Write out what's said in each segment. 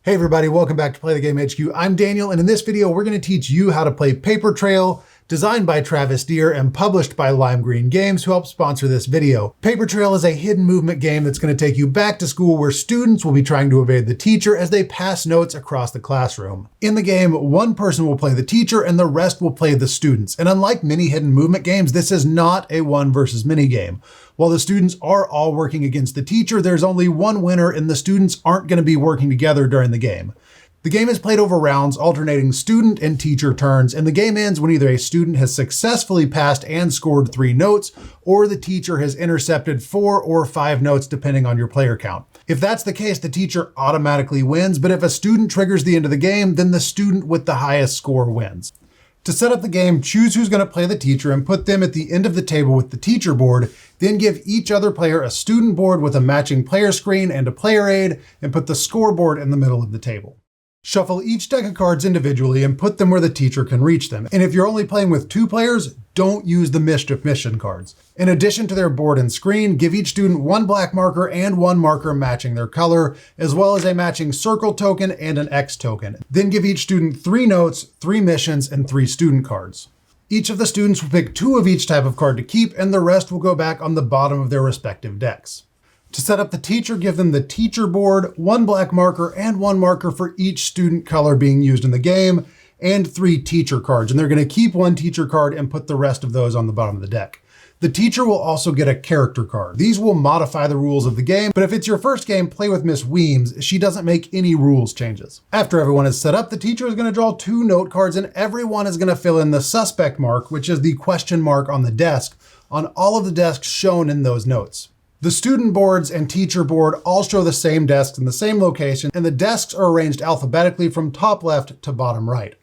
Hey everybody, welcome back to Play the Game HQ. I'm Daniel, and in this video, we're going to teach you how to play Paper Trail, designed by Travis Deer and published by Lime Green Games, who helped sponsor this video. Paper Trail is a hidden movement game that's going to take you back to school where students will be trying to evade the teacher as they pass notes across the classroom. In the game, one person will play the teacher and the rest will play the students. And unlike many hidden movement games, this is not a one versus many game. While the students are all working against the teacher, there's only one winner and the students aren't going to be working together during the game. The game is played over rounds, alternating student and teacher turns, and the game ends when either a student has successfully passed and scored 3 notes, or the teacher has intercepted 4 or 5 notes depending on your player count. If that's the case, the teacher automatically wins, but if a student triggers the end of the game, then the student with the highest score wins. To set up the game, choose who's going to play the teacher and put them at the end of the table with the teacher board, then give each other player a student board with a matching player screen and a player aid, and put the scoreboard in the middle of the table. Shuffle each deck of cards individually and put them where the teacher can reach them. And if you're only playing with 2 players, don't use the mischief mission cards. In addition to their board and screen, give each student 1 black marker and 1 marker matching their color, as well as a matching circle token and an X token. Then give each student 3 notes, 3 missions, and 3 student cards. Each of the students will pick 2 of each type of card to keep, and the rest will go back on the bottom of their respective decks. To set up the teacher, give them the teacher board, 1 black marker, and 1 marker for each student color being used in the game, and 3 teacher cards. And they're going to keep 1 teacher card and put the rest of those on the bottom of the deck. The teacher will also get a character card. These will modify the rules of the game, but if it's your first game, play with Miss Weems. She doesn't make any rules changes. After everyone is set up, the teacher is going to draw 2 note cards, and everyone is going to fill in the suspect mark, which is the question mark on the desk, on all of the desks shown in those notes. The student boards and teacher board all show the same desks in the same location, and the desks are arranged alphabetically from top left to bottom right.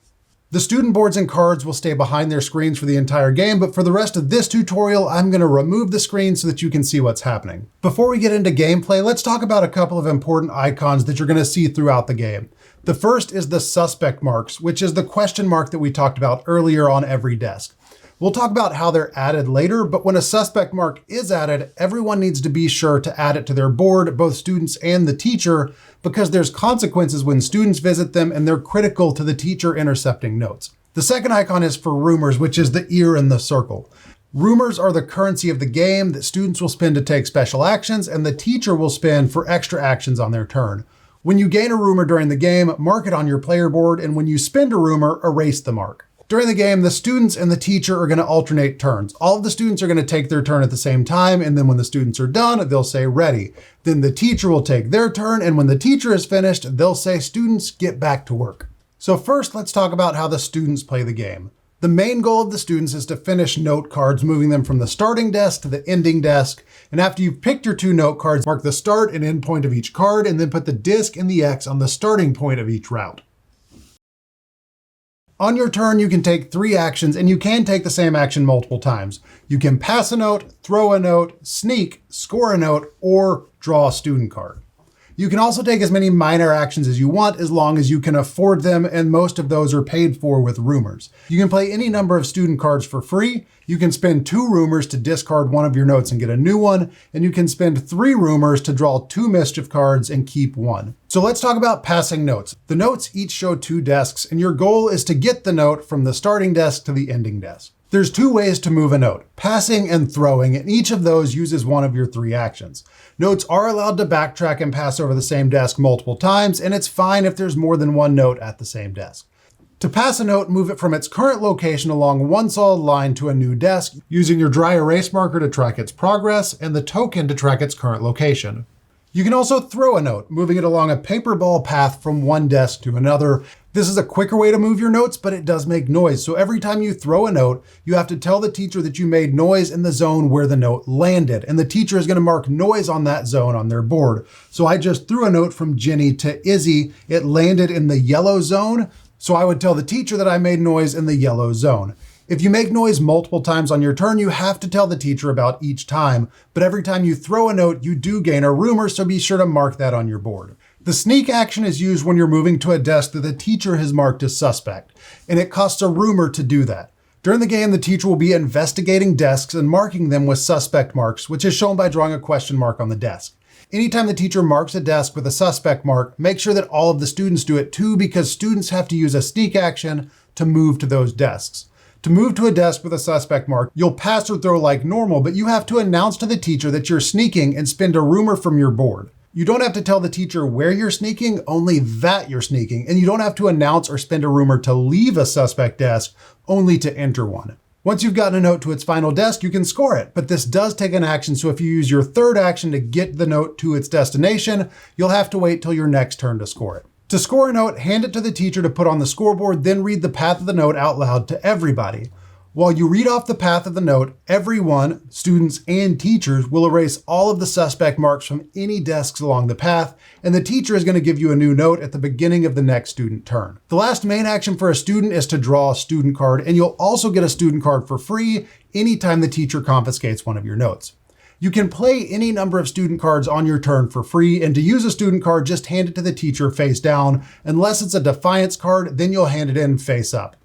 The student boards and cards will stay behind their screens for the entire game, but for the rest of this tutorial, I'm going to remove the screen so that you can see what's happening. Before we get into gameplay, let's talk about a couple of important icons that you're going to see throughout the game. The first is the suspect marks, which is the question mark that we talked about earlier on every desk. We'll talk about how they're added later, but when a suspect mark is added, everyone needs to be sure to add it to their board, both students and the teacher, because there's consequences when students visit them and they're critical to the teacher intercepting notes. The second icon is for rumors, which is the ear in the circle. Rumors are the currency of the game that students will spend to take special actions and the teacher will spend for extra actions on their turn. When you gain a rumor during the game, mark it on your player board, and when you spend a rumor, erase the mark. During the game, the students and the teacher are going to alternate turns. All of the students are going to take their turn at the same time, and then when the students are done, they'll say ready. Then the teacher will take their turn, and when the teacher is finished, they'll say students get back to work. So first, let's talk about how the students play the game. The main goal of the students is to finish note cards, moving them from the starting desk to the ending desk. And after you've picked your 2 note cards, mark the start and end point of each card, and then put the disc and the X on the starting point of each route. On your turn, you can take 3 actions, and you can take the same action multiple times. You can pass a note, throw a note, sneak, score a note, or draw a student card. You can also take as many minor actions as you want, as long as you can afford them, and most of those are paid for with rumors. You can play any number of student cards for free. You can spend 2 rumors to discard 1 of your notes and get a new one, and you can spend 3 rumors to draw 2 mischief cards and keep 1. So let's talk about passing notes. The notes each show 2 desks, and your goal is to get the note from the starting desk to the ending desk. There's 2 ways to move a note, passing and throwing, and each of those uses 1 of your 3 actions. Notes are allowed to backtrack and pass over the same desk multiple times, and it's fine if there's more than 1 note at the same desk. To pass a note, move it from its current location along 1 solid line to a new desk, using your dry erase marker to track its progress and the token to track its current location. You can also throw a note, moving it along a paper ball path from 1 desk to another. This is a quicker way to move your notes, but it does make noise. So every time you throw a note, you have to tell the teacher that you made noise in the zone where the note landed. And the teacher is going to mark noise on that zone on their board. So I just threw a note from Jenny to Izzy. It landed in the yellow zone. So I would tell the teacher that I made noise in the yellow zone. If you make noise multiple times on your turn, you have to tell the teacher about each time, but every time you throw a note, you do gain a rumor, so be sure to mark that on your board. The sneak action is used when you're moving to a desk that the teacher has marked as suspect, and it costs a rumor to do that. During the game, the teacher will be investigating desks and marking them with suspect marks, which is shown by drawing a question mark on the desk. Anytime the teacher marks a desk with a suspect mark, make sure that all of the students do it too, because students have to use a sneak action to move to those desks. To move to a desk with a suspect mark, you'll pass or throw like normal, but you have to announce to the teacher that you're sneaking and spend a rumor from your board. You don't have to tell the teacher where you're sneaking, only that you're sneaking, and you don't have to announce or spend a rumor to leave a suspect desk, only to enter one. Once you've gotten a note to its final desk, you can score it, but this does take an action, so if you use your third action to get the note to its destination, you'll have to wait till your next turn to score it. To score a note, hand it to the teacher to put on the scoreboard, then read the path of the note out loud to everybody. While you read off the path of the note, everyone, students and teachers, will erase all of the suspect marks from any desks along the path, and the teacher is going to give you a new note at the beginning of the next student turn. The last main action for a student is to draw a student card, and you'll also get a student card for free anytime the teacher confiscates one of your notes. You can play any number of student cards on your turn for free, and to use a student card, just hand it to the teacher face down. Unless it's a defiance card, then you'll hand it in face up.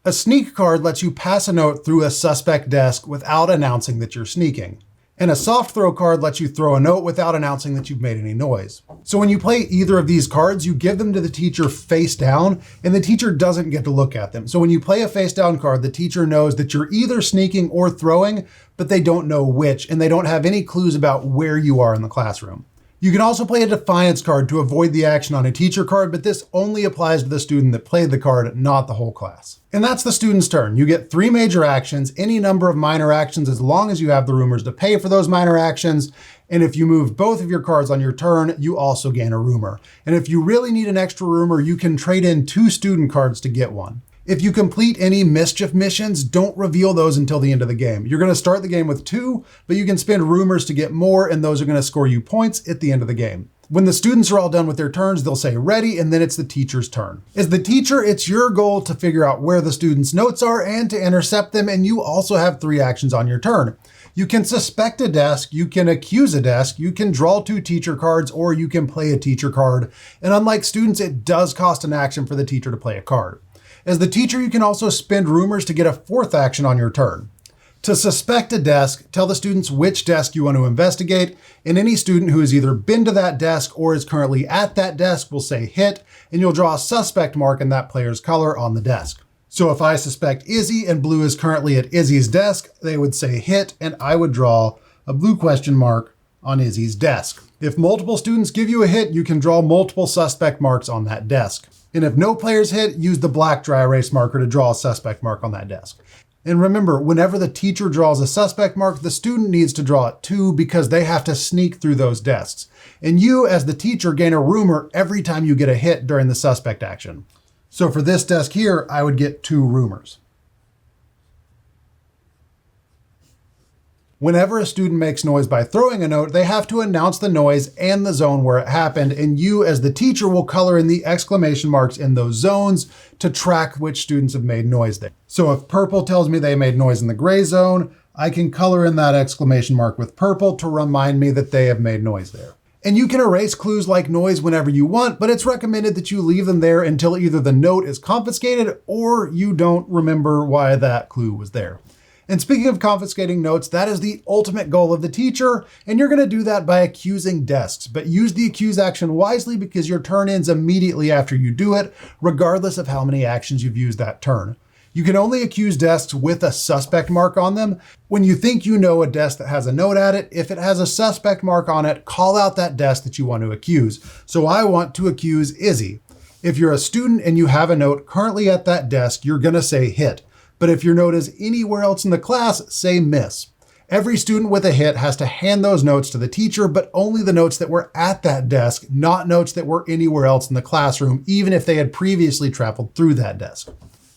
A sneak card lets you pass a note through a suspect desk without announcing that you're sneaking. And a soft throw card lets you throw a note without announcing that you've made any noise. So when you play either of these cards, you give them to the teacher face down, and the teacher doesn't get to look at them. So when you play a face down card, the teacher knows that you're either sneaking or throwing, but they don't know which, and they don't have any clues about where you are in the classroom. You can also play a defiance card to avoid the action on a teacher card, but this only applies to the student that played the card, not the whole class. And that's the student's turn. You get 3 major actions, any number of minor actions as long as you have the rumors to pay for those minor actions. And if you move both of your cards on your turn, you also gain a rumor. And if you really need an extra rumor, you can trade in 2 student cards to get one. If you complete any mischief missions, don't reveal those until the end of the game. You're going to start the game with 2, but you can spend rumors to get more, and those are going to score you points at the end of the game. When the students are all done with their turns, they'll say ready, and then it's the teacher's turn. As the teacher, it's your goal to figure out where the students' notes are and to intercept them, and you also have 3 actions on your turn. You can suspect a desk, you can accuse a desk, you can draw 2 teacher cards, or you can play a teacher card. And unlike students, it does cost an action for the teacher to play a card. As the teacher, you can also spend rumors to get a 4th action on your turn. To suspect a desk, tell the students which desk you want to investigate, and any student who has either been to that desk or is currently at that desk will say hit, and you'll draw a suspect mark in that player's color on the desk. So if I suspect Izzy and blue is currently at Izzy's desk, they would say hit, and I would draw a blue question mark on Izzy's desk. If multiple students give you a hit, you can draw multiple suspect marks on that desk. And if no players hit, use the black dry erase marker to draw a suspect mark on that desk. And remember, whenever the teacher draws a suspect mark, the student needs to draw it too, because they have to sneak through those desks. And you, as the teacher, gain a rumor every time you get a hit during the suspect action. So for this desk here, I would get 2 rumors. Whenever a student makes noise by throwing a note, they have to announce the noise and the zone where it happened, and you as the teacher will color in the exclamation marks in those zones to track which students have made noise there. So if purple tells me they made noise in the gray zone, I can color in that exclamation mark with purple to remind me that they have made noise there. And you can erase clues like noise whenever you want, but it's recommended that you leave them there until either the note is confiscated or you don't remember why that clue was there. And speaking of confiscating notes, that is the ultimate goal of the teacher, and you're going to do that by accusing desks. But use the accuse action wisely, because your turn ends immediately after you do it, regardless of how many actions you've used that turn. You can only accuse desks with a suspect mark on them. When you think you know a desk that has a note at it, if it has a suspect mark on it, call out that desk that you want to accuse. So I want to accuse Izzy. If you're a student and you have a note currently at that desk, you're going to say hit. But if your note is anywhere else in the class, say miss. Every student with a hit has to hand those notes to the teacher, but only the notes that were at that desk, not notes that were anywhere else in the classroom, even if they had previously traveled through that desk.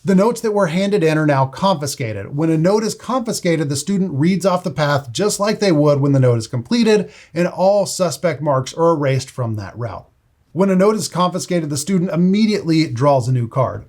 The notes that were handed in are now confiscated. When a note is confiscated, the student reads off the path just like they would when the note is completed, and all suspect marks are erased from that route. When a note is confiscated, the student immediately draws a new card.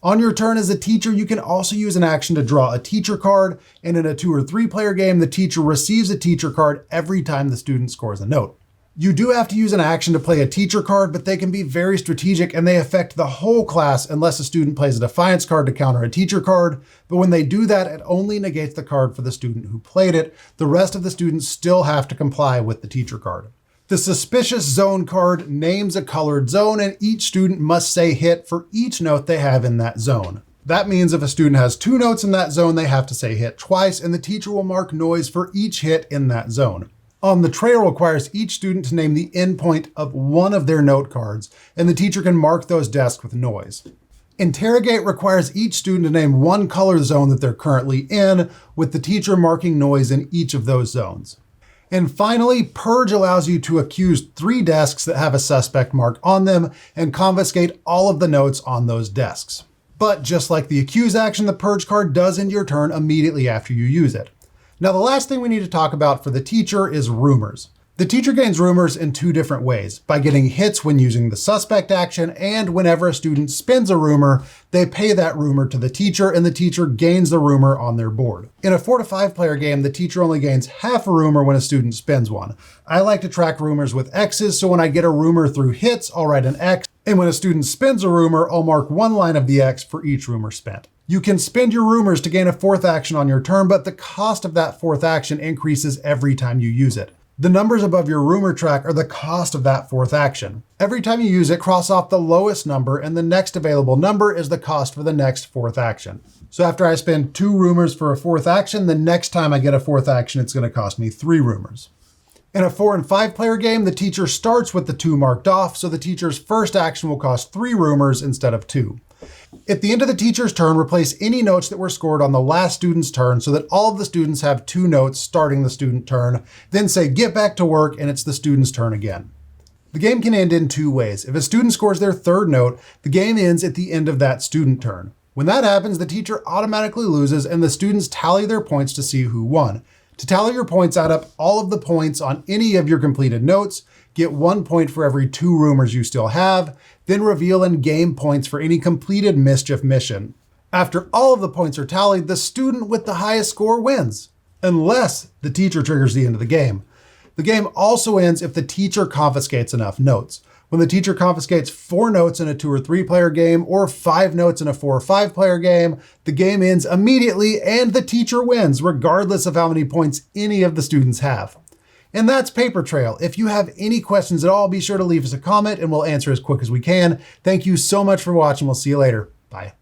On your turn as a teacher, you can also use an action to draw a teacher card, and in a 2 or 3 player game, the teacher receives a teacher card every time the student scores a note. You do have to use an action to play a teacher card, but they can be very strategic and they affect the whole class unless a student plays a defiance card to counter a teacher card. But when they do that, it only negates the card for the student who played it. The rest of the students still have to comply with the teacher card. The suspicious zone card names a colored zone, and each student must say hit for each note they have in that zone. That means if a student has 2 notes in that zone, they have to say hit twice, and the teacher will mark noise for each hit in that zone. On the trail requires each student to name the endpoint of one of their note cards, and the teacher can mark those desks with noise. Interrogate requires each student to name one color zone that they're currently in, with the teacher marking noise in each of those zones. And finally, Purge allows you to accuse 3 desks that have a suspect mark on them and confiscate all of the notes on those desks. But just like the accuse action, the Purge card does end your turn immediately after you use it. Now, the last thing we need to talk about for the teacher is rumors. The teacher gains rumors in 2 different ways: by getting hits when using the suspect action, and whenever a student spins a rumor, they pay that rumor to the teacher and the teacher gains the rumor on their board. In a 4 to 5 player game, the teacher only gains half a rumor when a student spins one. I like to track rumors with X's, so when I get a rumor through hits, I'll write an X, and when a student spins a rumor, I'll mark one line of the X for each rumor spent. You can spend your rumors to gain a 4th action on your turn, but the cost of that 4th action increases every time you use it. The numbers above your rumor track are the cost of that 4th action. Every time you use it, cross off the lowest number, and the next available number is the cost for the next 4th action. So after I spend 2 rumors for a 4th action, the next time I get a 4th action, it's going to cost me 3 rumors. In a 4 and 5 player game, the teacher starts with the 2 marked off, so the teacher's first action will cost 3 rumors instead of 2. At the end of the teacher's turn, replace any notes that were scored on the last student's turn so that all of the students have 2 notes starting the student turn, then say get back to work and it's the student's turn again. The game can end in 2 ways. If a student scores their 3rd note, the game ends at the end of that student turn. When that happens, the teacher automatically loses and the students tally their points to see who won. To tally your points, add up all of the points on any of your completed notes, get 1 point for every 2 rumors you still have, then reveal and gain points for any completed mischief mission. After all of the points are tallied, the student with the highest score wins, unless the teacher triggers the end of the game. The game also ends if the teacher confiscates enough notes. When the teacher confiscates 4 notes in a 2 or 3 player game or 5 notes in a 4 or 5 player game, the game ends immediately and the teacher wins, regardless of how many points any of the students have. And that's Paper Trail. If you have any questions at all, be sure to leave us a comment and we'll answer as quick as we can. Thank you so much for watching. We'll see you later. Bye.